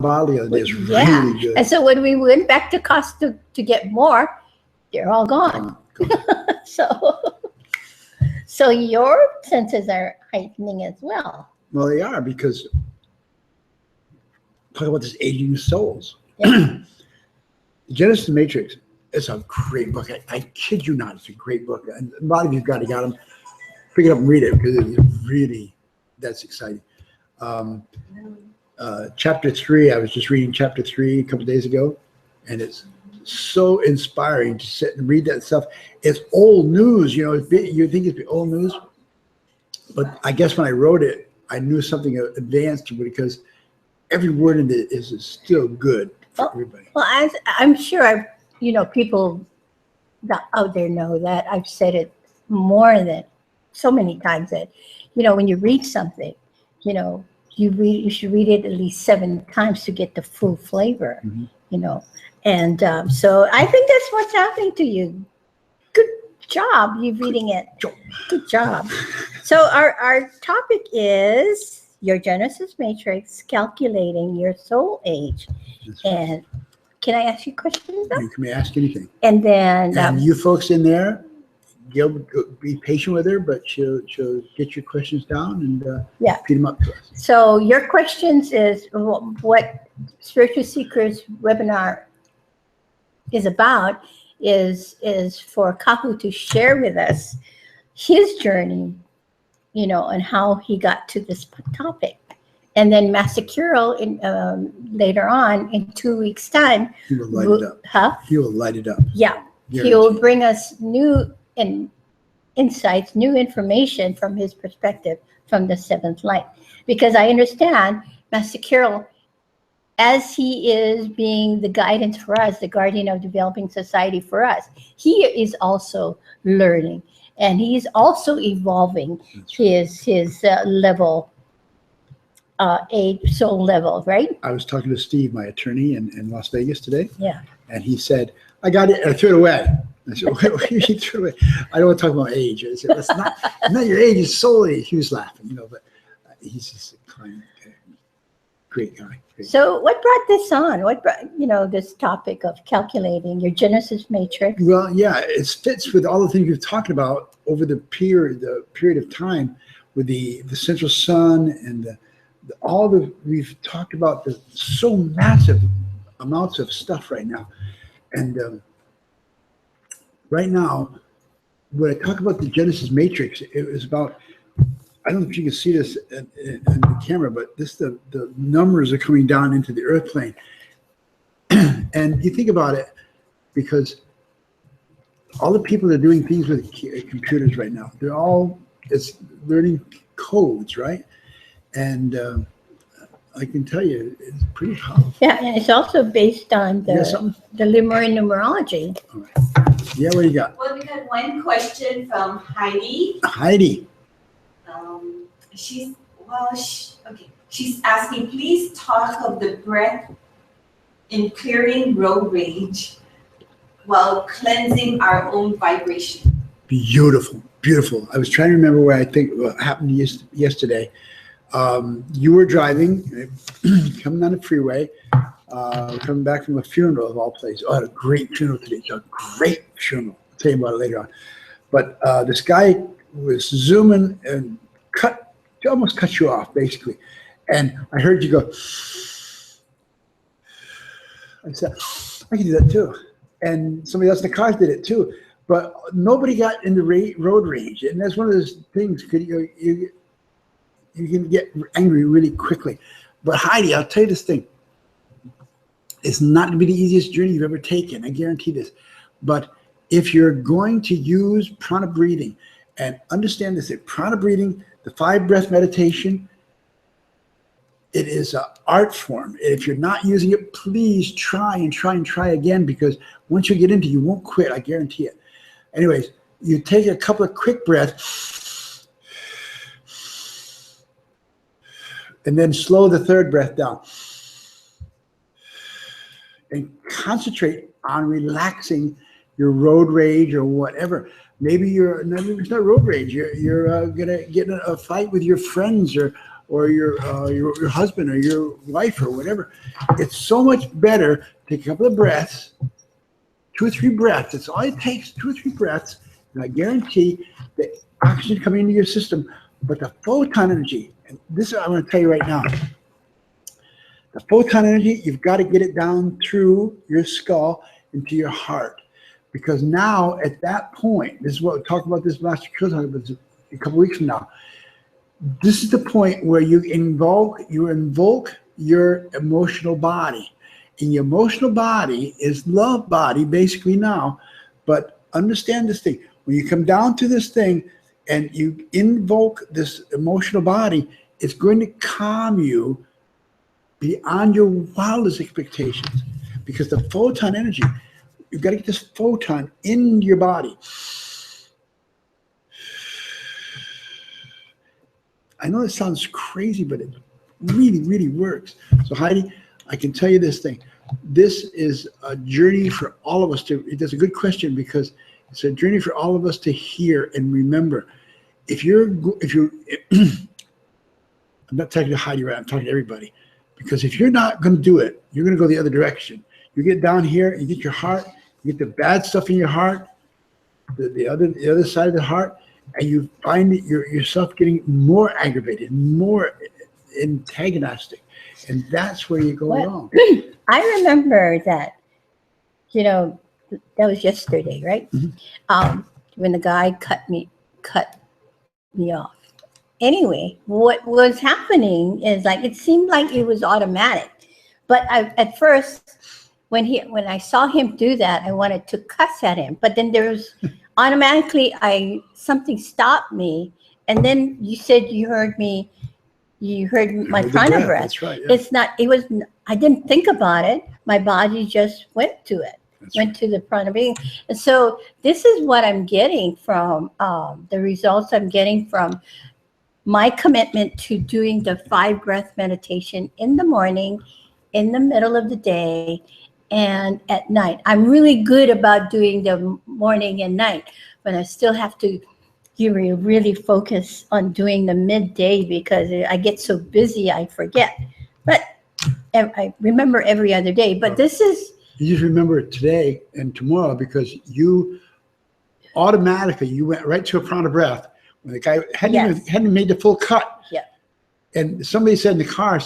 bottle the other day. It's Yeah. really good. And so when we went back to Costa to get more, they're all gone. So your senses are heightening as well. Well, they are, because talk about this aging souls. Yeah. Genesis Matrix is a great book. I kid you not, it's a great book. And a lot of you've got them. Pick it up and read it, because it's really, that's exciting. Chapter 3, I was just reading chapter 3 a couple of days ago, and it's so inspiring to sit and read that stuff. It's old news, you think it's old news, but I guess when I wrote it, I knew something advanced, because every word in it is still good for everybody. Well, I'm sure people out there know that I've said it more than so many times that, when you read something, you should read it at least 7 times to get the full flavor, And so I think that's what's happening to you. Good job, you reading it. Good job. So our topic is your Genesis Matrix, calculating your soul age. And can I ask you questions though? You can ask anything. And then you folks in there, be patient with her, but she'll get your questions down and feed them up to us. So your questions is what Spiritual Secrets webinar is about is for Kahu to share with us his journey, and how he got to this topic. And then Master Kirill later on in 2 weeks' time, he will light it up. Huh? He will light it up. Yeah, Guaranteed. he will bring us new insights, new information from his perspective from the 7th light. Because I understand Master Kirill, as he is being the guidance for us, the guardian of developing society for us, he is also learning, and he's also evolving his level, soul level, right? I was talking to Steve, my attorney in Las Vegas today. Yeah. And he said, I got it. I threw it away. I said, what you threw it away? I don't want to talk about age. I said, that's not your age, it's soul age. He was laughing, but he's just a kind, great guy. So what brought this on? What brought, this topic of calculating your Genesis Matrix? Well, yeah, it fits with all the things we've talked about over the period of time with the central sun and we've talked about the so massive amounts of stuff right now. And right now, when I talk about the Genesis Matrix, it was about, I don't know if you can see this in the camera, but the numbers are coming down into the earth plane. And you think about it, because all the people that are doing things with computers right now, it's learning codes, right? And I can tell you, it's pretty powerful. Yeah, and it's also based on the Lemurian numerology. All right. Yeah, what do you got? Well, we got one question from Heidi. Heidi. She's asking, please talk of the breath in clearing road rage while cleansing our own vibration. Beautiful, beautiful. I was trying to remember what happened yesterday. You were driving, coming on the freeway, coming back from a funeral of all places. Oh, I had a great funeral today. A great funeral. I'll tell you about it later on. But this guy was zooming and almost cut you off, basically. And I heard you go. I said, I can do that too. And somebody else in the car did it too. But nobody got in the road rage. And that's one of those things, you can get angry really quickly. But Heidi, I'll tell you this thing. It's not going to be the easiest journey you've ever taken. I guarantee this. But if you're going to use prana breathing, and understand this, that prana breathing, the 5-breath meditation, it is an art form. If you're not using it, please try and try and try again, because once you get into it, you won't quit. I guarantee it. Anyways, you take a couple of quick breaths and then slow the 3rd breath down and concentrate on relaxing your road rage or whatever. Maybe it's not road rage. You're gonna get in a fight with your friends, or or your husband or your wife or whatever. It's so much better. Take a couple of breaths, 2 or 3 breaths. That's all it takes, 2 or 3 breaths. And I guarantee the oxygen coming into your system, but the photon energy, and this I'm going to tell you right now, the photon energy, you've got to get it down through your skull into your heart. Because now at that point, this is what we talked about this Master Kill talk about a couple weeks from now. This is the point where you invoke your emotional body. And your emotional body is love body basically now. But understand this thing. When you come down to this thing and you invoke this emotional body, it's going to calm you beyond your wildest expectations. Because the photon energy, you've got to get this photon in your body. I know it sounds crazy, but it really, really works. So Heidi, I can tell you this thing. This is a journey for all of us to, it's a good question because it's a journey for all of us to hear and remember. If you're I'm not talking to Heidi, right? I'm talking to everybody. Because if you're not going to do it, you're going to go the other direction. You get down here, you get your heart, you get the bad stuff in your heart, the other side of the heart, and you find that yourself getting more aggravated, more antagonistic. And that's where you go wrong. I remember that, that was yesterday, right? Mm-hmm. When the guy cut me off. Anyway, what was happening is like, it seemed like it was automatic. But at first, when I saw him do that, I wanted to cuss at him. But then there was automatically, something stopped me. And then you said you heard my prana breath. That's right. Yeah. I didn't think about it. My body just went to it. Went to the prana breathing. And so this is what I'm getting from the results I'm getting from my commitment to doing the 5 breath meditation in the morning, in the middle of the day, and at night. I'm really good about doing the morning and night, but I still have to really focus on doing the midday because I get so busy I forget. But I remember every other day. But this is... You just remember it today and tomorrow because you automatically, went right to a prana breath. When the guy hadn't made the full cut. Yeah. And somebody said in the car,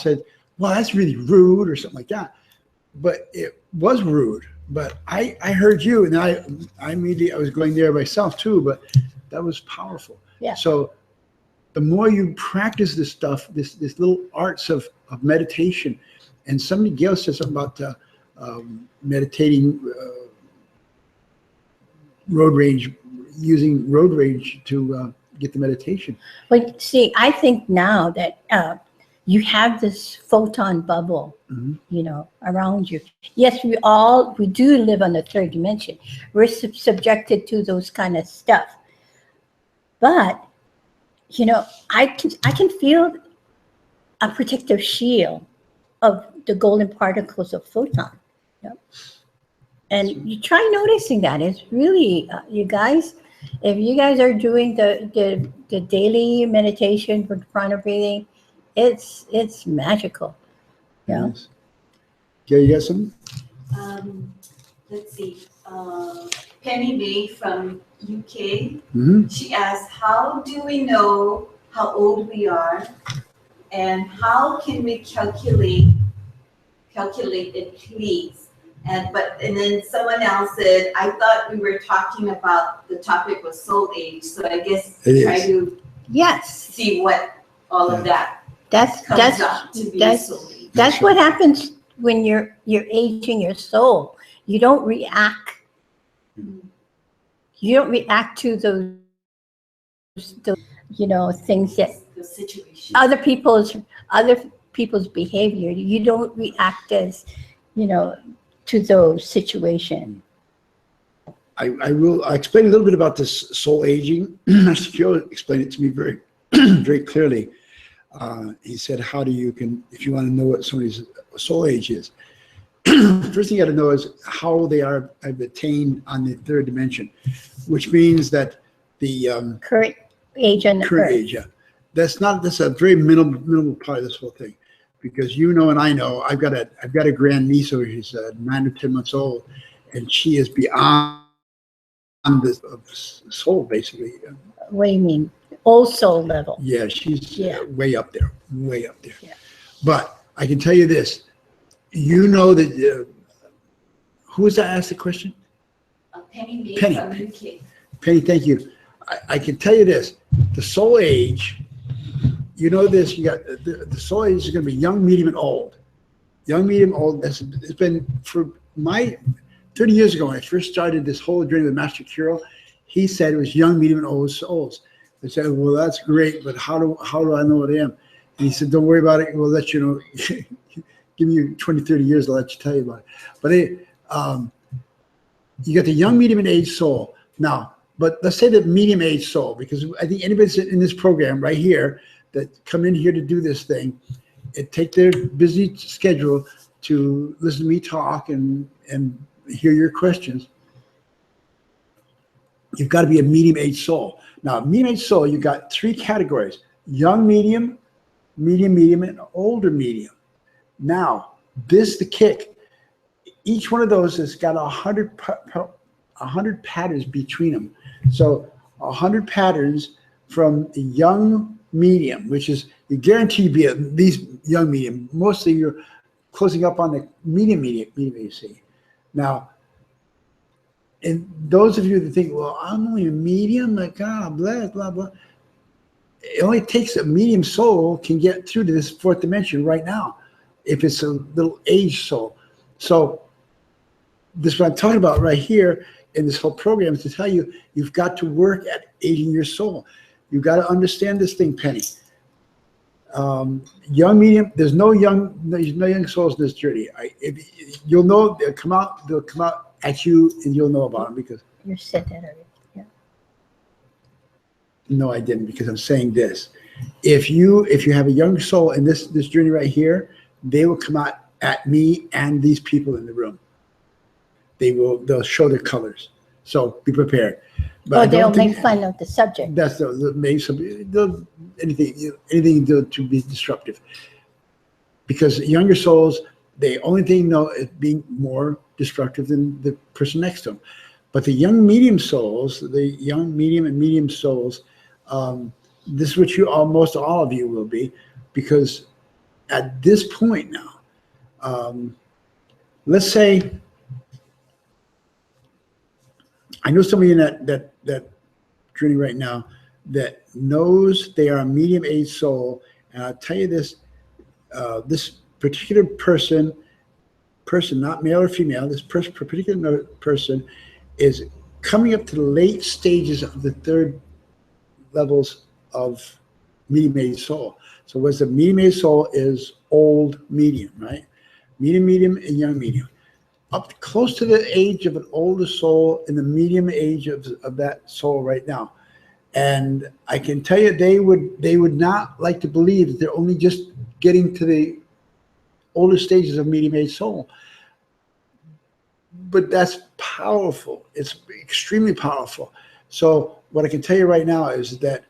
well, that's really rude or something like that. But it was rude. But I heard you, and I immediately, I was going there myself too, but that was powerful. Yeah. So the more you practice this stuff, this little arts of meditation, and somebody, Gail said something about meditating road rage, using road rage to get the meditation. But see, I think now that you have this photon bubble, around you. Yes, we do live on the 3rd dimension. We're subjected to those kind of stuff. But, I can feel a protective shield of the golden particles of photon. And you try noticing that. It's really, you guys, if you guys are doing the daily meditation for prana breathing, it's magical. Yeah. Yes. Yeah, you got something? Let's see. Penny May from UK. Mm-hmm. She asked, how do we know how old we are? And how can we calculate it, please? And then someone else said, I thought we were talking about the topic was soul age. So I guess try to see what all of that comes up to be soul age. That's what happens when you're aging your soul. You don't react. You don't react to those things that the situation. other people's behavior. You don't react as to those situations. I'll explain a little bit about this soul aging. Master Joe explained it to me very, very clearly. He said, if you want to know what somebody's soul age is, first thing you got to know is how they have attained on the 3rd dimension, which means that the current age on the current earth. age, that's a very minimal part of this whole thing, because you know and I know I've got a grand niece over here. She's 9 or 10 months old, and she is beyond the soul, basically. What do you mean? Old soul level. Yeah, she's Yeah. way up there, way up there. Yeah. But I can tell you this, you know that, who was that asked the question? Penny May Penny. from UK. Penny, thank you. I can tell you this, the soul age, you know this, you got, the soul age is going to be young, medium, and old. Young, medium, old, it's been, for my, 30 years ago when I first started this whole journey with Master Kirill, he said it was young, medium, and old souls. I said, well, that's great, but how do I know what I am? And he said, don't worry about it, we'll let you know. Give me 20, 30 years, I'll let you tell you about it. But you got the young, medium, and age soul. Now, but let's say the medium age soul, because I think anybody in this program right here that come in here to do this thing, it take their busy schedule to listen to me talk and hear your questions. You've got to be a medium age soul. Now, medium age soul, you've got 3 categories: young medium, medium, and older medium. Now, this the kick. Each one of those has got 100 patterns between them. So 100 patterns from the young medium, which is, you guarantee be these young medium. Mostly you're closing up on the medium, you see. Now, and those of you that think, well, I'm only a medium, like, God bless, blah, blah. It only takes a medium soul can get through to this 4th dimension right now, if it's a little age soul. So this is what I'm talking about right here in this whole program, is to tell you, you've got to work at aging your soul. You've got to understand this thing, Penny. Young, medium, there's no young souls in this journey. You'll know, they'll come out at you, and you'll know about them, because You said that already. Yeah. no, I didn't, because I'm saying this. If you have a young soul in this journey right here, they will come out at me and these people in the room. They'll show their colors. So be prepared. But They'll make fun of the subject. That's anything to be disruptive. Because younger souls, the only thing know is being more destructive than the person next to them. But the young medium souls, the young medium and medium souls, this is what most all of you will be, because at this point now, let's say, I know somebody in that journey right now that knows they are a medium age soul, and I'll tell you this: this particular person, not male or female, this particular person is coming up to the late stages of the 3rd levels of medium age soul. So what's the medium age soul is old medium, right? Medium, and young medium. Up close to the age of an older soul in the medium age of that soul right now. And I can tell you, they would not like to believe that they're only just getting to the older stages of medium age soul. But that's powerful. It's extremely powerful. So what I can tell you right now is that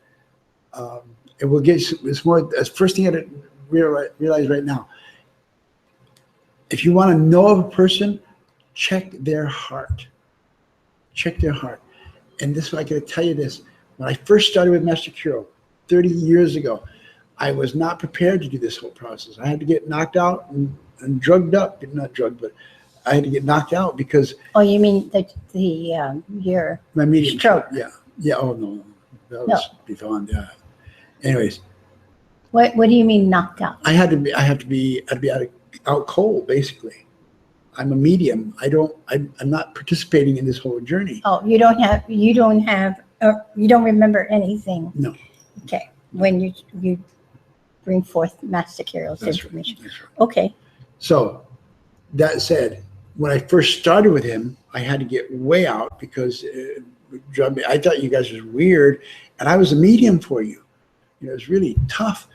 it will get, it's more, that's first thing I realize right now. If you want to know of a person, check their heart. Check their heart. And this is what I got to tell you this. When I first started with Master Kirill 30 years ago, I was not prepared to do this whole process. I had to get knocked out and drugged up. Not drugged, but I had to get knocked out because. Oh, you mean your my medium stroke? Yeah. Yeah. Oh no, that was beyond that. Anyways. What do you mean knocked out? I had to be out cold, basically. I'm a medium. I'm not participating in this whole journey. Oh, you don't remember anything. No. Okay. When you bring forth Master Kirill's information. Right. That's right. Okay. So that said, when I first started with him, I had to get way out because I thought you guys was weird, and I was a medium for you. It was really tough.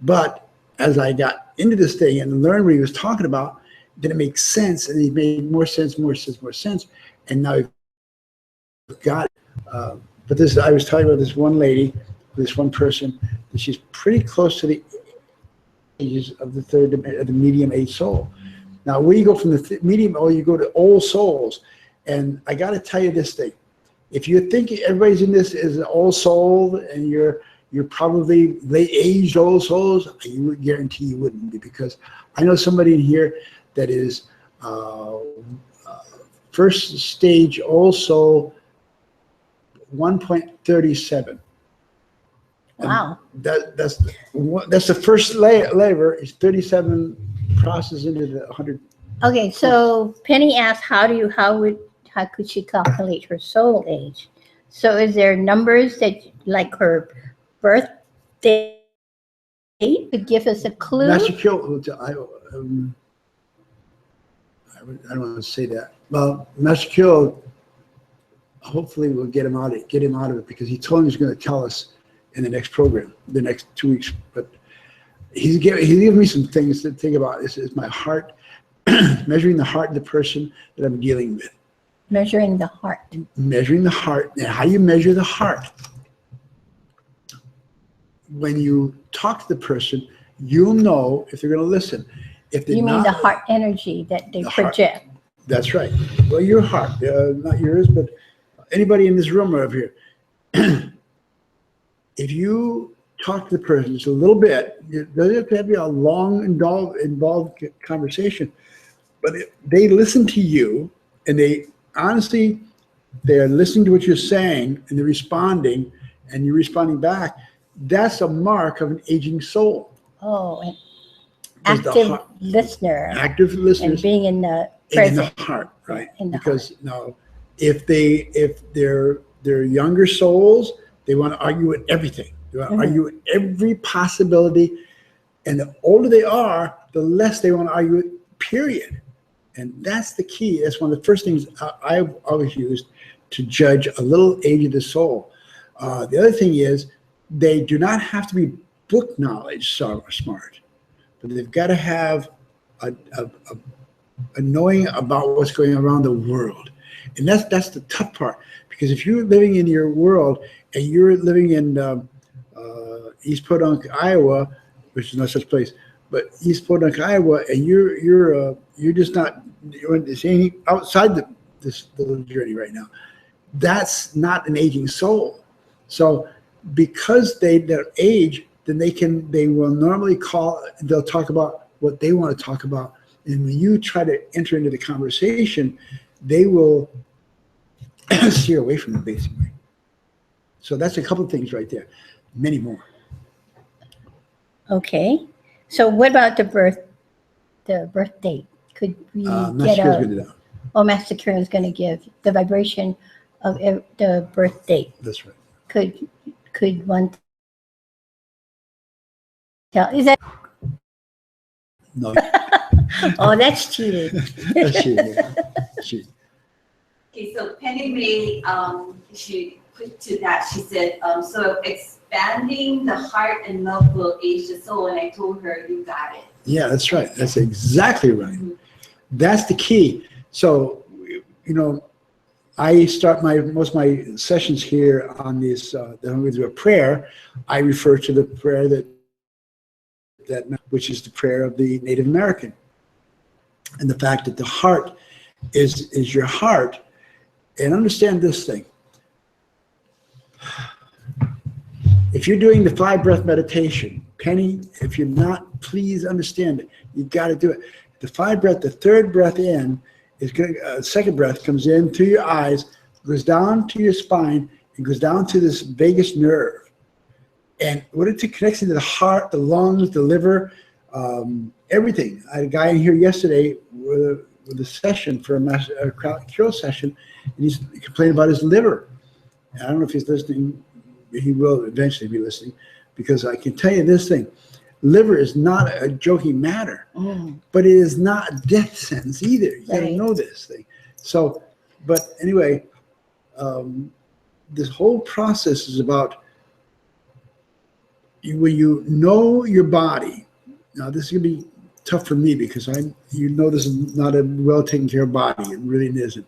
But as I got into this thing and learned what he was talking about, then it makes sense, and it made more sense, and now we've got it. But I was telling you about this one lady this one person that she's pretty close to the ages of the medium age soul. Now, where you go from the medium, or you go to old souls, and I got to tell you this thing: if you think everybody's in this as an old soul, and you're probably late aged old souls, I would guarantee you wouldn't be, because I know somebody in here that is first stage old soul 1.37. Wow. That's the first layer is 37 crosses into the 100. Okay, so Penny asked, how could she calculate her soul age? So is there numbers that, like her birth date, could give us a clue? Master Kill, I don't want to say that. Well, Master Kill, hopefully we'll get him out of it, because he told me he's going to tell us in the next program, the next 2 weeks. But he's given me some things to think about. This is my heart, measuring the heart of the person that I'm dealing with. Measuring the heart. Measuring the heart. And how you measure the heart. When you talk to the person, you'll know if they're going to listen. If they're You mean not, the heart energy that they project? Heart. That's right. Well, your heart, not yours, but anybody in this room or over here. If you talk to the person just a little bit, it doesn't have to be a long, involved conversation, but they listen to you, and they're listening to what you're saying, and they're responding, and you're responding back. That's a mark of an aging soul. Oh, an active listener. Active listeners. And being in the present. present. In the heart, right? In the because heart. now, if they're younger souls, they want to argue with everything. They want to argue with every possibility. And the older they are, the less they want to argue with, period. And that's the key. That's one of the first things I've always used to judge a little age of the soul. The other thing is, they do not have to be book knowledge smart, but they've got to have a knowing about what's going on around the world. And that's the tough part, because if you're living in your world and you're living in East Podunk, Iowa, which is no such place, but East Podunk, Iowa, and you're just not doing anything outside this little journey right now, that's not an aging soul. So because they don't age, then they will normally they'll talk about what they want to talk about. And when you try to enter into the conversation, they will steer away from it, basically. So that's a couple of things right there. Many more. Okay. So what about the birth date? Could we get Master Corinne is going to give the vibration of the birth date. That's right. Could one tell? Is that? No. Oh, that's cheating. That's cheating. Yeah. Cheating. Okay, so Penny May, she put to that, she said, so expanding the heart and love will age the soul, and I told her, you got it. Yeah, that's right. That's exactly right. Mm-hmm. That's the key. So, I start most of my sessions here on this, that I'm going to do a prayer. I refer to the prayer which is the prayer of the Native American. And the fact that the heart is your heart. And understand this thing. If you're doing the 5-breath meditation, Penny, if you're not, please understand it. You got to do it. The 5-breath, the 3rd breath in, is going. Second breath comes in through your eyes, goes down to your spine, and goes down to this vagus nerve. And what it connects into the heart, the lungs, the liver, everything. I had a guy in here yesterday with a session for a cure session, and he's complaining about his liver. And I don't know if he's listening. He will eventually be listening, because I can tell you this thing. Liver is not a joking matter, but it is not a death sentence either. You got to know this thing. So, but anyway, this whole process is about when you know your body. Now, this is going to be tough for me, because this is not a well taken care of body. It really isn't.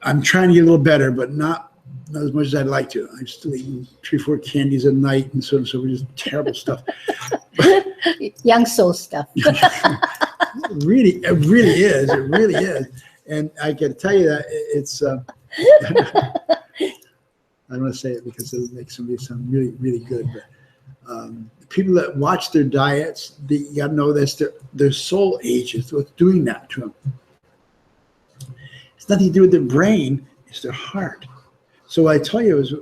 I'm trying to get a little better, but not not as much as I'd like to. I'm still eating 3-4 candies a night and so just terrible stuff. Young soul stuff. Really, it really is. It really is. And I can tell you that it's. I don't want to say it because it'll make somebody sound really, really good. But people that watch their diets, you got to know that's their soul age is what's doing that to them. It's nothing to do with their brain. It's their heart. So what I tell you is,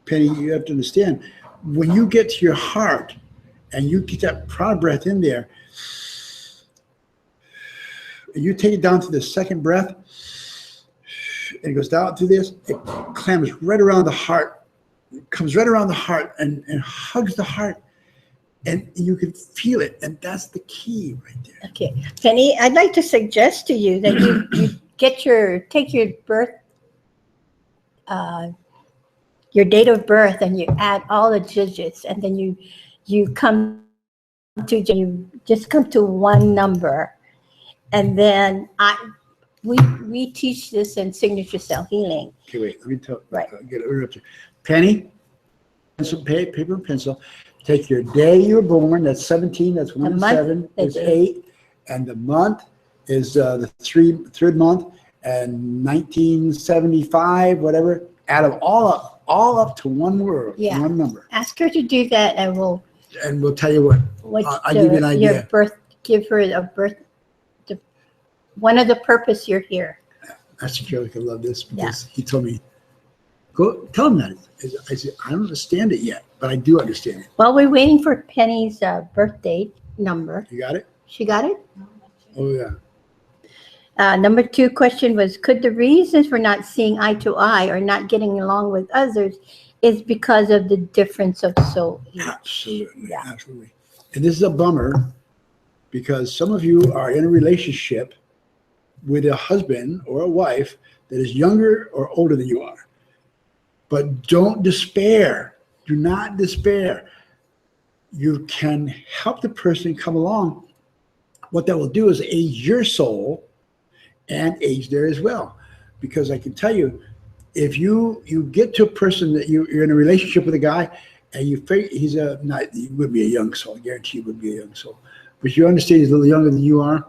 Penny, you have to understand, when you get to your heart and you get that prana breath in there, and you take it down to the second breath, and it goes down through this, it clams right around the heart, it comes right around the heart and hugs the heart, and you can feel it, and that's the key right there. Okay, Penny, I'd like to suggest to you that you take your birth, your date of birth, and you add all the digits, and then you just come to one number, and then we teach this in signature cell healing. Okay, wait, let me tell. Right. Get it interrupted. Penny, pencil, paper and pencil. Take your day you were born. That's 17. That's 1 and 7. Is 8, and the month is the third month, and 1975, whatever. Add them all up to one word, one number. Ask her to do that, and we'll tell you what. I'll give you an idea. Give her a birth. One of the purpose you're here. Pastor Kelly could love this because he told me, go tell him that. I said, I don't understand it yet, but I do understand it. While we're waiting for Penny's birth date number. You got it? She got it? Oh, yeah. Number 2 question was, could the reasons for not seeing eye to eye or not getting along with others is because of the difference of soul age? Absolutely, absolutely. And this is a bummer because some of you are in a relationship with a husband or a wife that is younger or older than you are. But don't despair. Do not despair. You can help the person come along. What that will do is age your soul and age there as well. Because I can tell you, if you get to a person that you're in a relationship with a guy and you think he would be a young soul, I guarantee he would be a young soul. But you understand he's a little younger than you are.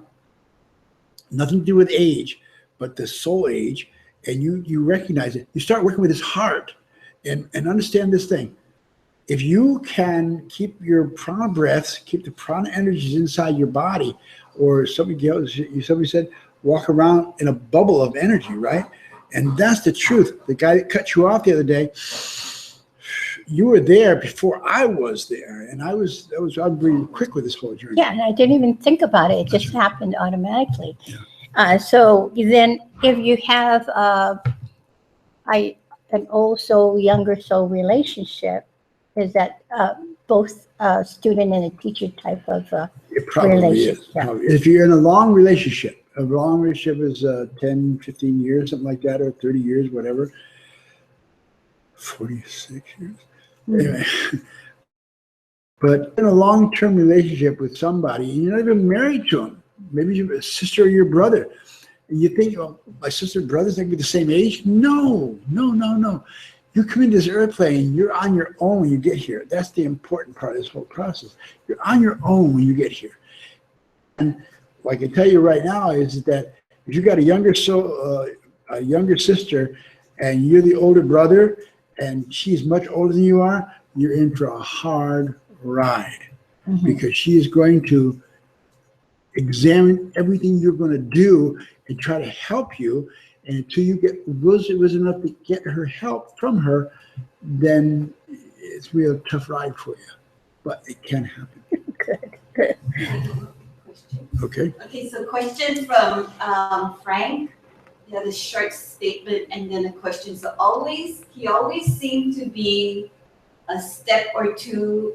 Nothing to do with age, but the soul age, and you recognize it. You start working with his heart and understand this thing. If you can keep your prana breaths, keep the prana energies inside your body, or somebody said, walk around in a bubble of energy, right? And that's the truth. The guy that cut you off the other day, you were there before I was there, and I'm really quick with this whole journey. Yeah, and I didn't even think about it. It just happened automatically. Yeah. So then if you have an old soul, younger soul relationship, is that both a student and a teacher type of it probably relationship? Is. Yeah. If you're in a long relationship is 10, 15 years, something like that, or 30 years, whatever. 46 years. Anyway, but in a long-term relationship with somebody, and you're not even married to them, maybe you're a sister or your brother, and you think, oh, my sister and brother's going to be the same age? No. You come into this airplane, you're on your own when you get here. That's the important part of this whole process. You're on your own when you get here. And what I can tell you right now is that if you got a younger sister, and you're the older brother, and she's much older than you are, you're in for a hard ride. Mm-hmm. Because she is going to examine everything you're going to do and try to help you. And until you get was enough to get her help from her, then it's really a tough ride for you. But it can happen. Good. Okay. Okay, so question from Frank. He had a short statement and then a question. So he always seemed to be a step or two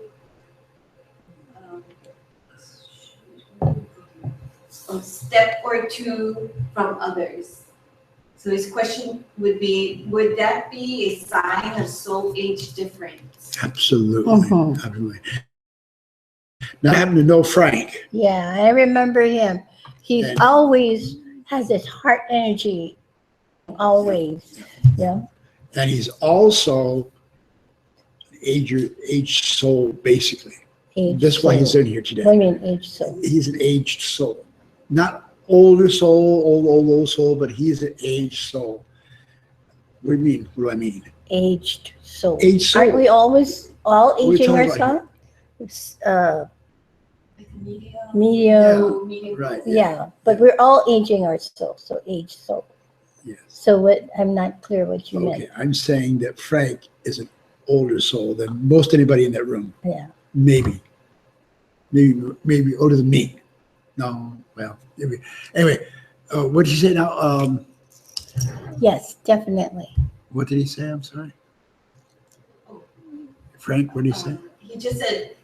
from others. So his question would be, would that be a sign of soul age difference? Absolutely. Absolutely. Now I happen to know Frank. Yeah, I remember him. He's always has this heart energy, always. Yeah. And he's also aged soul, basically. Aged That's why he's soul. in here today. What do you mean aged soul? He's an aged soul. Not older soul, old soul, but he's an aged soul. What do you mean? What do I mean? Aged soul. Aged soul. Aren't we always all What are you aging talking about ourselves? It's, Like a medium. medium. No, medium. Right. Yeah, but we're all aging ourselves, so aged soul. Yes. So what? I'm not clear what you Okay. meant. I'm saying that Frank is an older soul than most anybody in that room. Yeah. Maybe older than me. No, well, maybe. Anyway, what did you say now? Yes, definitely. What did he say? I'm sorry. Frank, what did he say? He just said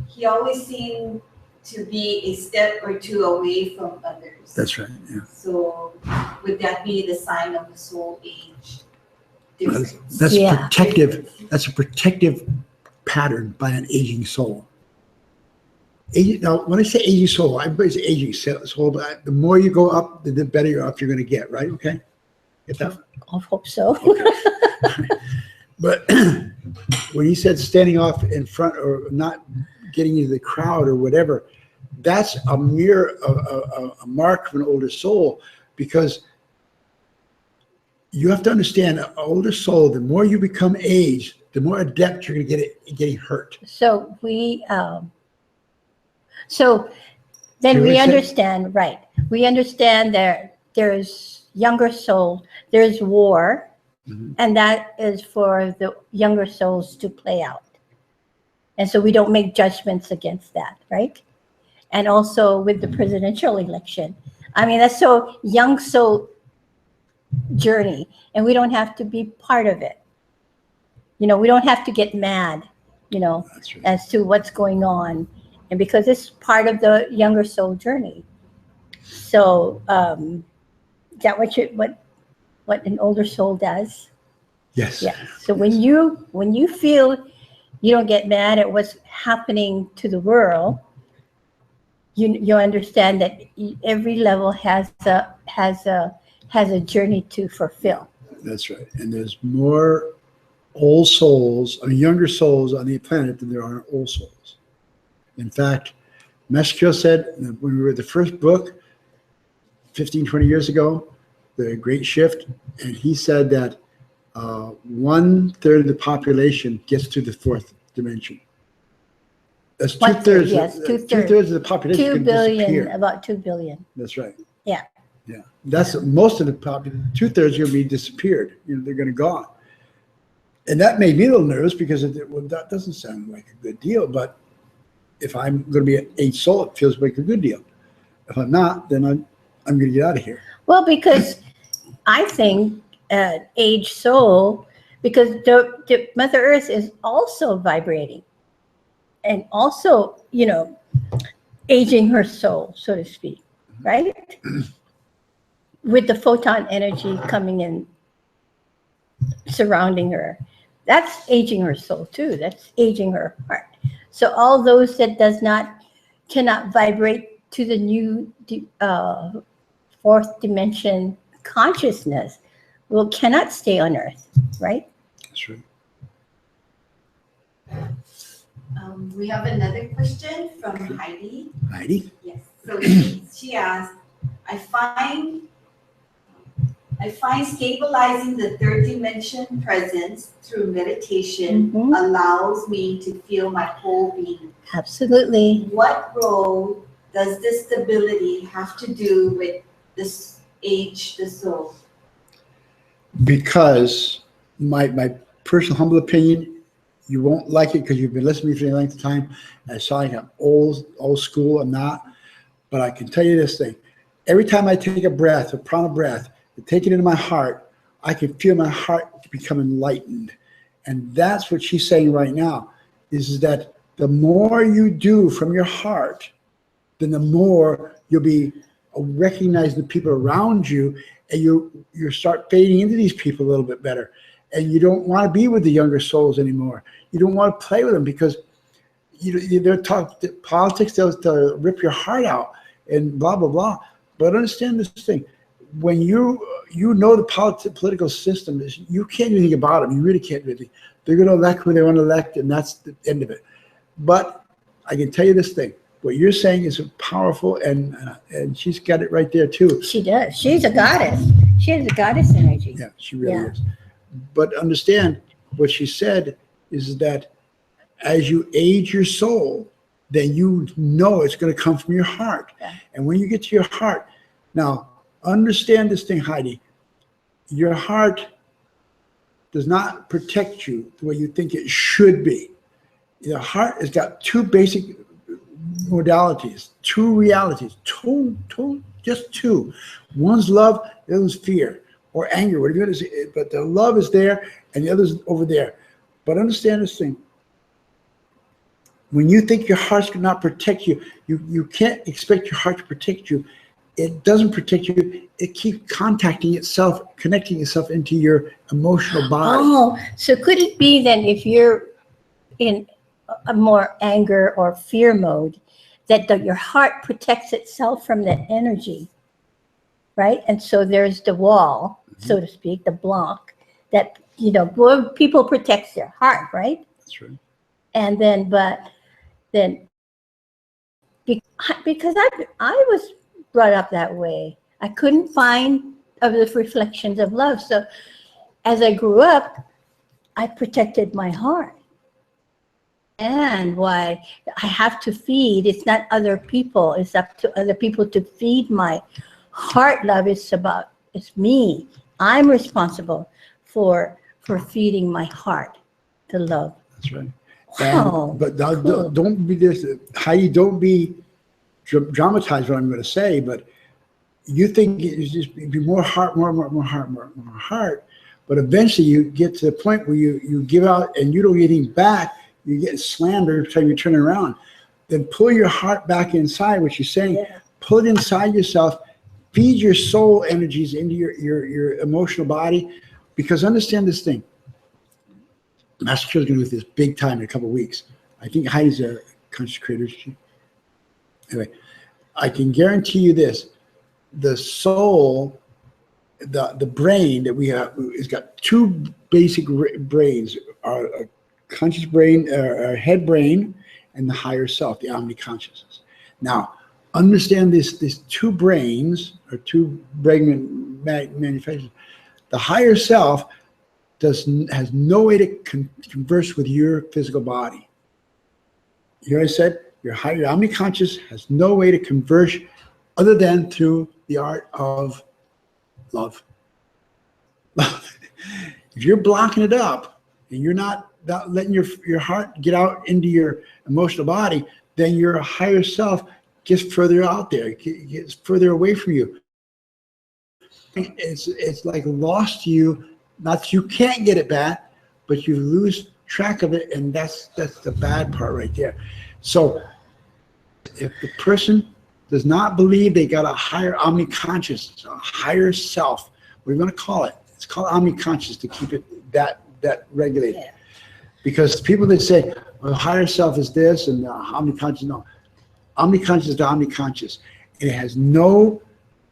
he always seemed to be a step or two away from others. That's right. Yeah. So would that be the sign of the soul age difference? That's Yeah. protective. That's a protective pattern by an aging soul. Now, when I say aging soul, everybody's aging soul, but the more you go up, the better off you're going to get, right? Okay? Get that? I hope so. But when he said standing off in front or not getting into the crowd or whatever, that's a mirror, a mark of an older soul, because you have to understand an older soul, the more you become aged, the more adept you're going to get at getting hurt. So so then Can we we say- understand, right? We understand that there's younger souls, there's war, Mhm. and that is for the younger souls to play out. And so we don't make judgments against that, right? And also with the presidential election, I mean, that's so young soul journey, and we don't have to be part of it. You know, we don't have to get mad, you know, That's right. as to what's going on, and because it's part of the younger soul journey. So is that what an older soul does? Yes. Yeah. So when you feel you don't get mad at what's happening to the world, you understand that every level has a journey to fulfill. That's right. And there's more old souls, I mean, younger souls on the planet than there are old souls. In fact, Meskill said when we read the first book 15, 20 years ago, The Great Shift, and he said that 1/3 of the population gets to the fourth dimension. That's 2/3. Yes, 2/3. 2/3 of the population 2 can billion, disappear. about 2 billion. That's right. Yeah. Yeah. That's most of the population. 2/3 are going to be disappeared. You know, they're going to gone. And that made me a little nervous because that doesn't sound like a good deal. But if I'm going to be an aged soul, it feels like a good deal. If I'm not, then I'm going to get out of here. Well, because I think aged soul, because the Mother Earth is also vibrating and also, you know, aging her soul, so to speak, right? With the photon energy coming in, surrounding her. That's aging her soul too. That's aging her heart. So all those that cannot vibrate to the new fourth dimension consciousness cannot stay on Earth, right? That's right. We have another question from Heidi. Heidi? Yes. So she asked, I find stabilizing the third dimension presence through meditation allows me to feel my whole being. Absolutely. What role does this stability have to do with this age, the soul? Because my personal humble opinion, you won't like it because you've been listening to me for a length of time. I sound like I'm old school. I'm not. But I can tell you this thing. Every time I take a breath, a prana breath, and take it into my heart, I can feel my heart become enlightened. And that's what she's saying right now, is that the more you do from your heart, then the more you'll be recognizing the people around you, and you start fading into these people a little bit better. And you don't want to be with the younger souls anymore. You don't want to play with them because they're talking politics. They'll rip your heart out and blah, blah, blah. But understand this thing. When you the political system is, you can't do anything about them. You really can't do anything. They're going to elect who they want to elect, and that's the end of it. But I can tell you this thing. What you're saying is powerful, and she's got it right there too. She does. She's a goddess. She has a goddess energy. Yeah, she really is. But understand what she said is that as you age your soul, then you know it's going to come from your heart. Yeah. And when you get to your heart, now understand this thing, Heidi. Your heart does not protect you the way you think it should be. The heart has got two basic modalities, two realities, just two. One's love, the other's fear or anger, whatever it is. But the love is there and the other's over there. But understand this thing. When you think your heart's going to not protect you, you can't expect your heart to protect you. It doesn't protect you. It keeps contacting itself, connecting itself into your emotional body. Oh, so could it be then if you're in a more anger or fear mode, that your heart protects itself from that energy, right? And so there's the wall, so to speak, the block that, people protect their heart, right? That's right. And then, because I was brought up that way, I couldn't find other reflections of love. So as I grew up, I protected my heart. And why I have to feed, it's not other people, it's up to other people to feed my heart love. It's me. I'm responsible for feeding my heart the love. That's right. Wow. But don't be this, Heidi, don't be dramatize what I'm going to say, but you think it's just be more heart, more heart. But eventually you get to the point where you give out and you don't get anything back. You get slammed every time you turn around. Then pull your heart back inside, what you're saying. Yeah. Pull it inside yourself. Feed your soul energies into your emotional body. Because understand this thing. Master Kyo's going to do this big time in a couple of weeks. I think Heidi's a conscious creator. Anyway, I can guarantee you this. The soul, the brain that we have, has got two basic brains. Our conscious brain, our head brain, and the higher self, the omni-consciousness. Now, understand these two brains, or two brain manufacturers. The higher self has no way to converse with your physical body. You know what I said? Your omni-conscious has no way to converse other than through the art of love. If you're blocking it up and you're not letting your heart get out into your emotional body, then your higher self gets further out there, gets further away from you. It's like lost to you. Not that you can't get it back, but you lose track of it, and that's the bad part right there. So if the person does not believe they got a higher omni-conscious, a higher self, what are you going to call it? It's called omni-conscious to keep it that regulated. Yeah. Because people that say, well, higher self is this and omni-conscious, no. Omni-conscious is the omni-conscious. It has no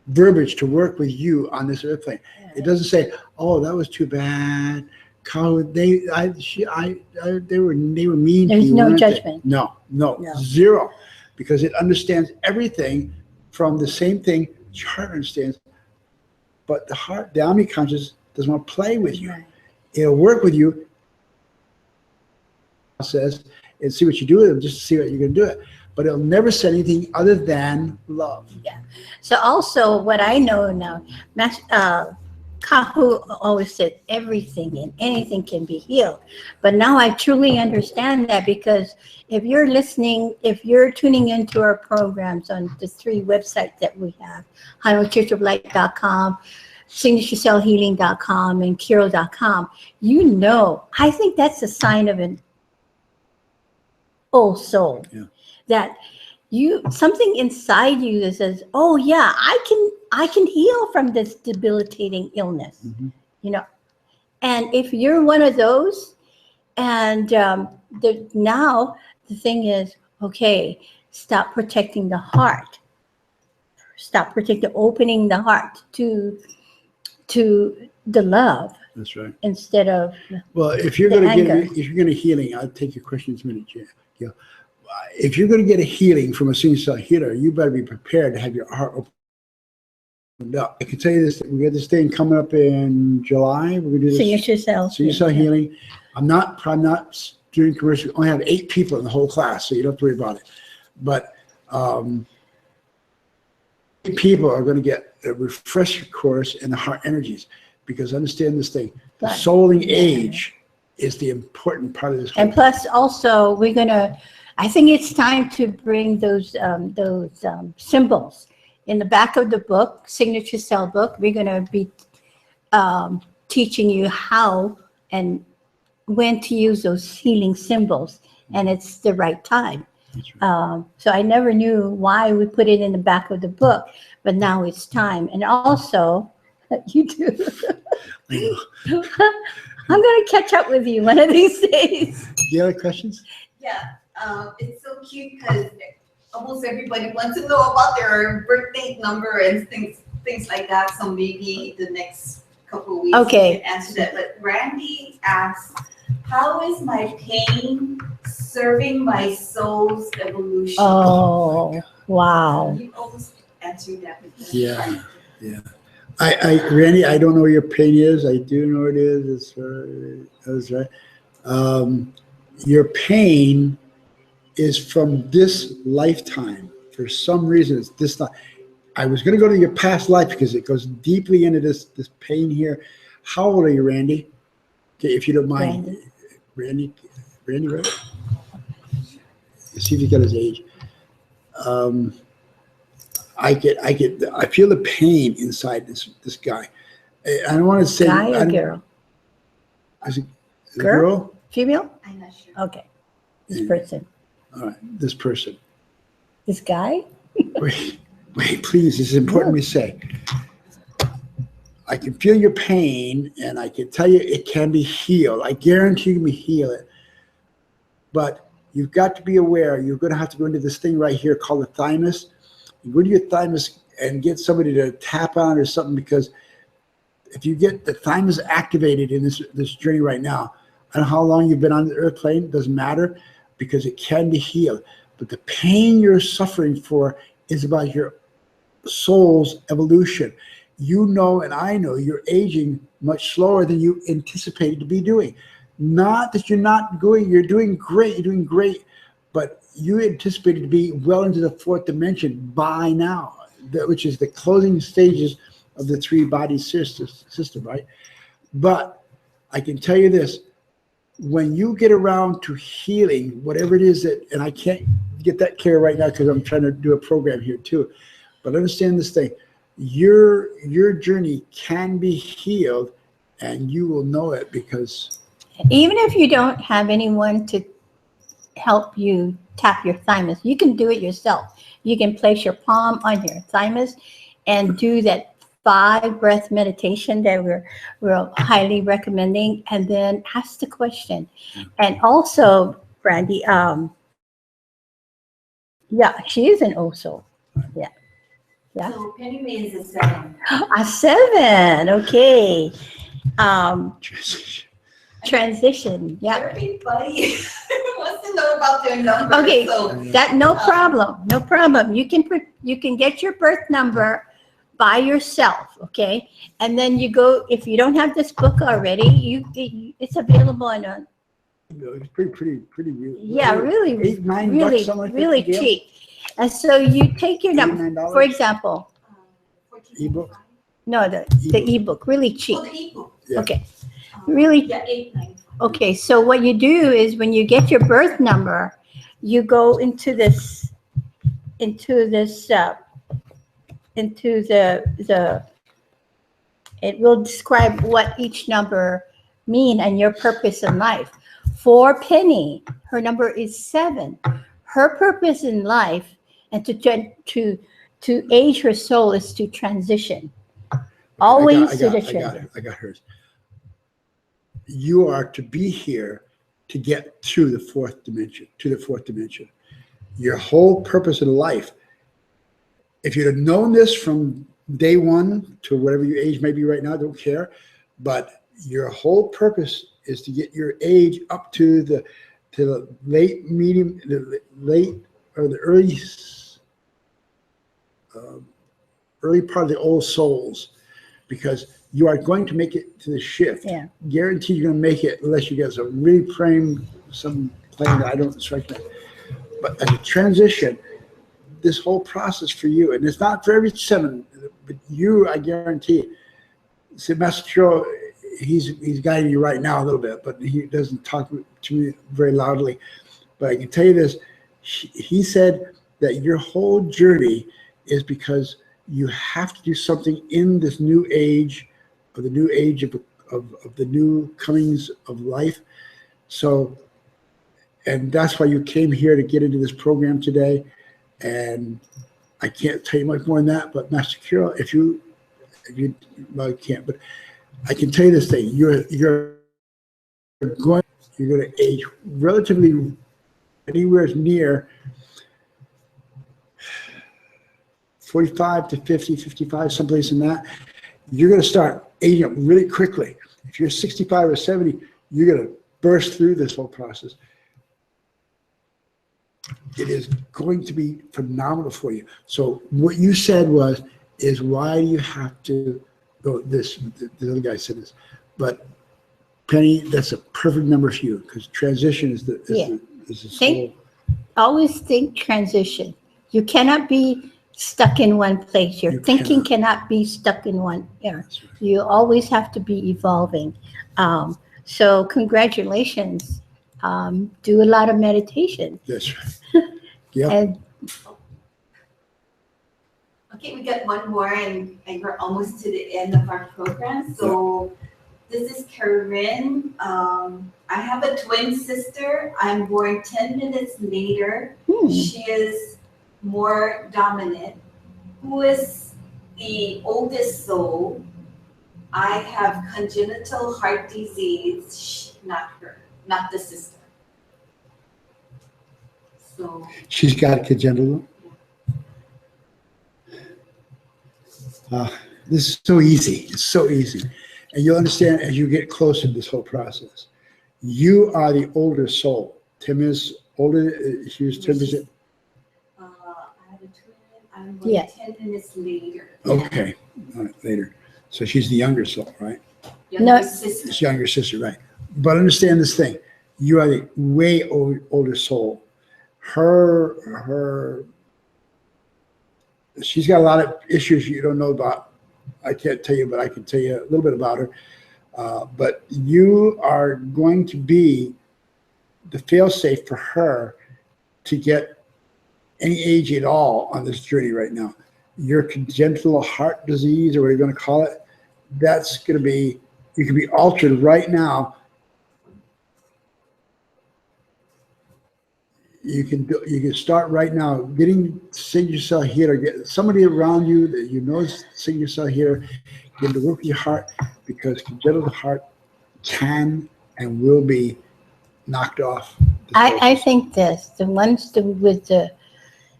verbiage to work with you on this earth plane. It doesn't say, oh, that was too bad. They were mean to you. There's no judgment. No, zero. Because it understands everything from the same thing your heart understands. But the heart, the omni-conscious, doesn't want to play with you. Right. It'll work with you, says, and see what you do with it, just to see what you're going to do it. But it'll never say anything other than love. Yeah. So also what I know now, Kahu always said everything and anything can be healed. But now I truly understand that, because if you're listening, if you're tuning into our programs on the 3 websites that we have, HonoluluChurchOfLight.com, SignatureCellHealing.com, and Kiro.com, I think that's a sign of an old soul. Yeah. That something inside you that says, oh yeah, I can heal from this debilitating illness. Mm-hmm. And if you're one of those, and now the thing is, okay, stop protecting the heart, opening the heart to to the love That's right. instead of Well, if you're The going to anger. get, if you're going to healing, I'll take your question in a minute, Gil. If you're going to get a healing from a single cell healer, you better be prepared to have your heart opened up. I can tell you this: we got this thing coming up in July. We're going to do this signature cells. single cell healing. I'm not doing commercial. I only have 8 people in the whole class, so you don't have to worry about it. But 8 people are going to get a refresher course in the heart energies, because understand this thing: the Right. souling age is the important part of this. And plus, also, we're gonna. I think it's time to bring those symbols in the back of the book, signature cell book. We're gonna be teaching you how and when to use those healing symbols, and it's the right time. So I never knew why we put it in the back of the book, but now it's time. And also, you do. I'm going to catch up with you one of these days. Do you have any questions? Yeah, it's so cute because almost everybody wants to know about their birthday number and things like that. So maybe the next couple of weeks Okay. you can answer that. But Randy asks, how is my pain serving my soul's evolution? Oh, wow. You almost answered that. With Yeah. Randy, I don't know where your pain is. I do know it is. That's right. Your pain is from this lifetime. For some reason, it's this life. I was going to go to your past life because it goes deeply into this pain here. How old are you, Randy? Okay, if you don't mind. Randy, right? See if you got his age. I feel the pain inside this guy. I don't want to say Guy or girl? Is it a Girl? girl? Female? I'm not sure. Okay. This person. All right, this person. This guy? Wait, please. This is important to say. I can feel your pain, and I can tell you it can be healed. I guarantee you can heal it. But you've got to be aware. You're going to have to go into this thing right here called the thymus. You go to your thymus and get somebody to tap on or something, because if you get the thymus activated in this journey right now, I don't know how long you've been on the earth plane, doesn't matter, because it can be healed. But the pain you're suffering for is about your soul's evolution. You know, and I know, you're aging much slower than you anticipated to be doing. Not that you're not going, you're doing great, but you anticipated to be well into the 4th dimension by now, which is the closing stages of the 3-body system, right? But I can tell you this: when you get around to healing, whatever it is that, and I can't get that clear right now because I'm trying to do a program here too, but understand this thing: your journey can be healed, and you will know it, because Even if you don't have anyone to help you tap your thymus, you can do it yourself. You can place your palm on your thymus and do that 5-breath meditation that we're highly recommending, and then ask the question. And also, Brandy, yeah, she is an OSO. Yeah. So Penny May is a 7. A 7, okay. Transition, yeah. Everybody wants to know about their number. Okay, So, no problem. You can get your birth number by yourself, okay? And then you go, if you don't have this book already, it's available on a, it's pretty. yeah, really, $8, $9, really, something like that, really Gail? cheap. And so you take your number, $9? for example, Ebook? no, the ebook, really cheap. Oh, the ebook. Yeah. Okay, really. Yeah, 8.95. Okay, so what you do is when you get your birth number, you go into the it will describe what each number mean and your purpose in life. For Penny, her number is 7. Her purpose in life and to age her soul is to transition. Always to the transition. I got hers. You are to be here to get to the 4th dimension. Your whole purpose in life, if you'd have known this from day one to whatever your age may be right now, don't care. But your whole purpose is to get your age up to the late, medium, the late or the early part of the old souls, because you are going to make it to the shift. Yeah. Guaranteed you're going to make it unless you get some really plane that I don't strike that. But as a transition, this whole process for you, and it's not for every 7, but you, I guarantee, see, Master Kiro, he's guiding you right now a little bit, but he doesn't talk to me very loudly. But I can tell you this, he said that your whole journey is because you have to do something in this new age, or the new age of the new comings of life. So, and that's why you came here to get into this program today. And I can't tell you much more than that, but Master Kiro, if you well, you can't, but I can tell you this thing, you're going to age relatively anywhere near 45 to 50, 55, someplace in that. You're going to start aging up really quickly. If you're 65 or 70, you're going to burst through this whole process. It is going to be phenomenal for you. So what you said is why do you have to go this? The other guy said this, but Penny, that's a perfect number for you, because transition is the soul. Always think transition. You cannot be stuck in one place. Your thinking cannot be stuck in one area. Right. You always have to be evolving. So congratulations. Do a lot of meditation. That's right. Yeah. And okay, we got one more, and we're almost to the end of our program. So this is Corinne. I have a twin sister. I'm born 10 minutes later. She is more dominant. Who is the oldest soul? I have congenital heart disease. Not her, not the sister. So she's got congenital. This is so easy. It's so easy. And you'll understand as you get closer to this whole process. You are the older soul. Tim is older. She was 10%. I have a twin. I'm born 10 minutes later. Okay. All right, later. So she's the younger soul, right? Younger sister. It's younger sister, right. But understand this thing. You are the way older soul. She's got a lot of issues you don't know about. I can't tell you, but I can tell you a little bit about her. But you are going to be the fail-safe for her to get any age at all on this journey right now. Your congenital heart disease, or whatever you're going to call it, that's going to be, you can be altered right now. You can start right now getting signature cell healer, get somebody around you that you know is signature cell healer, get to work with your heart, because congenital heart can and will be knocked off. I think the ones with the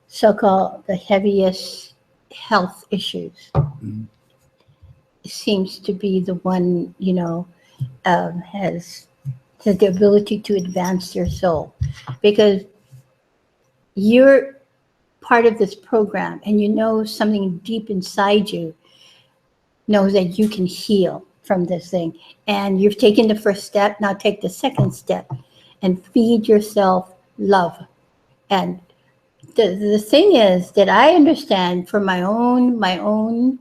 so-called the heaviest health issues seems to be the one, has the ability to advance their soul, because you're part of this program, and something deep inside you knows that you can heal from this thing. And you've taken the first step, now take the second step and feed yourself love. And the thing is that I understand from my own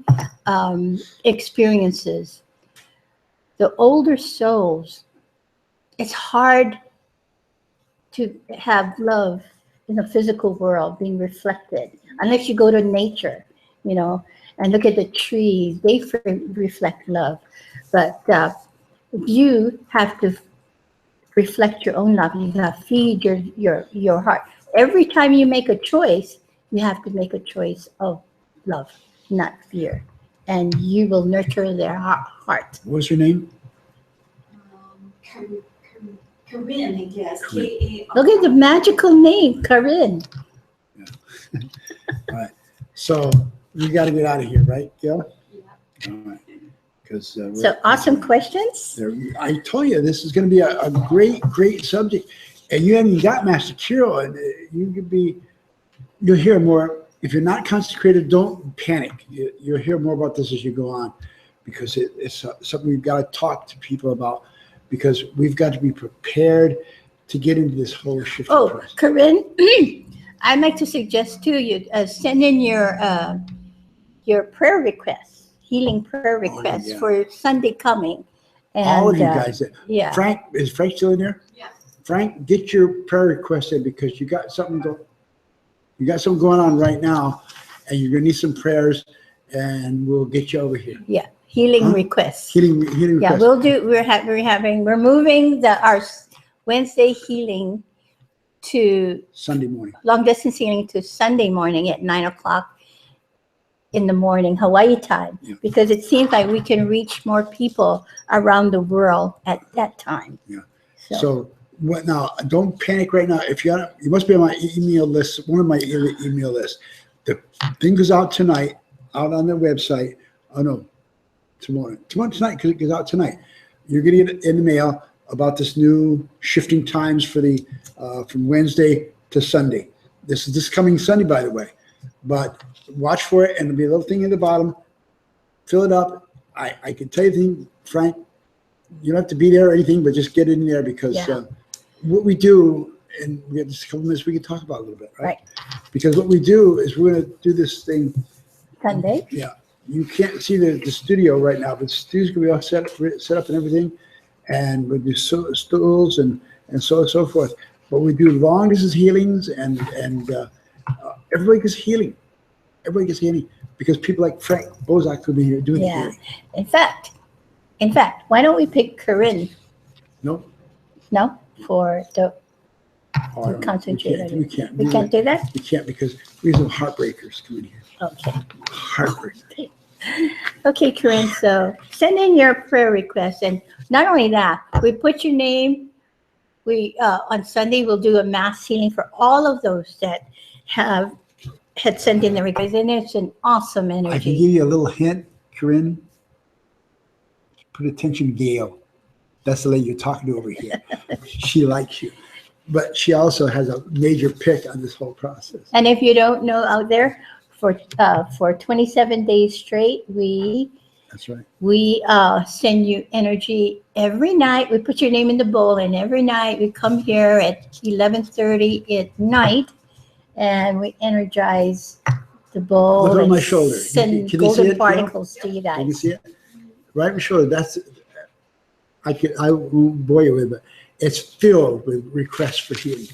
experiences, the older souls, it's hard to have love in the physical world being reflected, unless you go to nature, and look at the trees, they reflect love. But you have to reflect your own love. You have to feed your heart. Every time you make a choice, you have to make a choice of love, not fear. And you will nurture their heart. What's your name? Corinne, I guess. Corinne. Look at the magical name, Corinne. Yeah. All right. So we got to get out of here, right, Gail? Yeah. All right. Because So awesome questions. I told you this is going to be a great subject, and you haven't got Master Kirill, and you'll hear more. If you're not consecrated, don't panic. You'll hear more about this as you go on, because it's something we've got to talk to people about, because we've got to be prepared to get into this whole shifting process. Corinne, I'd like to suggest to you, send in your prayer requests, healing prayer requests yeah. for Sunday coming. And, All of you guys. Yeah. Frank, is Frank still in there? Yeah. Frank, get your prayer request in, because you got something going on right now, and you're gonna need some prayers, and we'll get you over here. Yeah, healing requests. Healing Yeah, requests. we'll do. We're moving our Wednesday healing to Sunday morning. long distance healing to Sunday morning at 9:00 in the morning, Hawaii time, Yeah. because it seems like we can reach more people around the world at that time. Yeah. So what now? Don't panic right now. If you must be on my email list, one of my email lists. The thing goes out tonight, out on the website. Oh no, tomorrow tonight, because it goes out tonight. You're gonna get in the mail about this new shifting times for the from Wednesday to Sunday. This is this coming Sunday, by the way. But watch for it, and there'll be a little thing at the bottom. Fill it up. I can tell you, Frank, you don't have to be there or anything, but just get in there, because what we do, and we have just a couple minutes we can talk about a little bit, right? Because what we do is we're going to do this thing Sunday. Yeah, you can't see the studio right now, but the studio's going to be all set up and everything, and we'll do stools and so forth. But we do long distance healings, and everybody gets healing. Everybody gets healing, because people like Frank Bozak will be here doing healing. In fact, why don't we pick Corinne? No, For the oh, concentrate. we can't. We can't do that? We can't, because we have some heartbreakers coming here. Okay. Heartbreakers. Okay, Corinne, so send in your prayer request. And not only that, we put your name. We on Sunday, we'll do a mass healing for all of those that had sent in the request. And it's an awesome I can energy. give you a little hint, Corinne. Put attention to Gail. That's the lady you're talking to over here. She likes you. But she also has a major pick on this whole process. And if you don't know out there, for 27 days straight, That's right. we send you energy every night. We put your name in the bowl, and every night we come here at 11:30 at night, and we energize the bowl. Look on and my shoulder. Send Can you see golden it, Gail? particles to you Can you guys. see it? Right in my shoulder. That's. I won't bore you with it, but it's filled with requests for healing,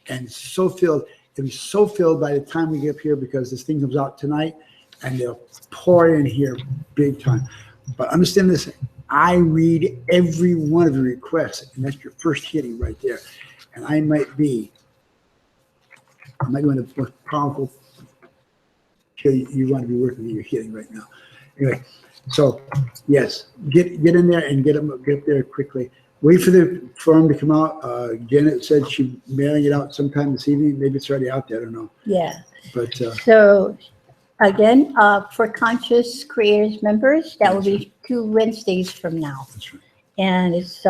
and so filled. It'll be so filled by the time we get up here, because this thing comes out tonight, and they'll pour in here big time. But understand this: I read every one of your requests, and that's your first healing right there. And I might be one of the most powerful you want to be working with your healing right now. Anyway, so yes, get in there and get up there quickly. Wait for the form to come out. Janet said she's mailing it out sometime this evening. Maybe it's already out there. I don't know. Yeah. But So again, for Conscious Creators members, that will be 2 Wednesdays from now. that's right. And it's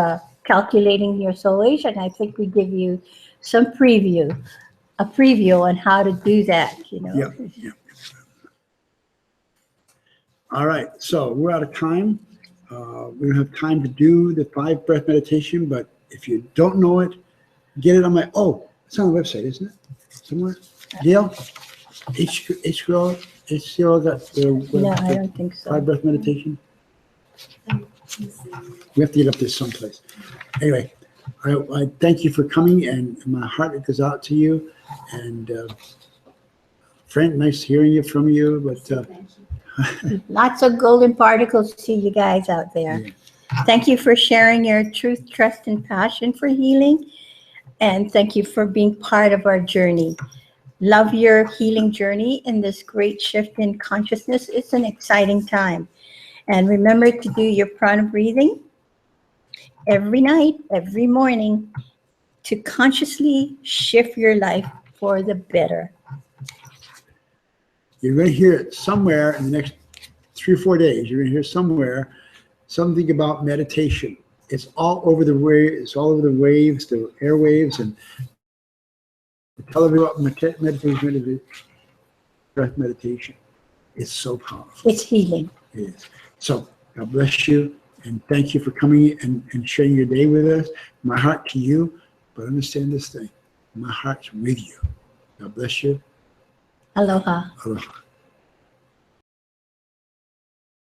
calculating your soul age, and I think we give you some preview on how to do that, Yeah. All right. So we're out of time. We don't have time to do the 5 breath meditation, but if you don't know it, get it on my, it's on the website, isn't it? Somewhere? Gail? HCO got No, I don't think so. 5 breath meditation? We have to get up there someplace. Anyway, I thank you for coming, and my heart goes out to you. And Frank, nice hearing from you. But Lots of golden particles to you guys out there. Yeah. Thank you for sharing your truth, trust, and passion for healing. And thank you for being part of our journey. Love your healing journey in this great shift in consciousness. It's an exciting time. And remember to do your prana breathing every night, every morning, to consciously shift your life for the better. You're going to hear it somewhere in the next 3 or 4 days. You're going to hear somewhere something about meditation. It's all over the way. It's all over the waves, the airwaves, and tell everyone about meditation, breath meditation. It's so powerful. It's healing. It is. So God bless you, and thank you for coming and sharing your day with us. My heart to you, but understand this thing. My heart's with you. God bless you. Aloha. Aloha.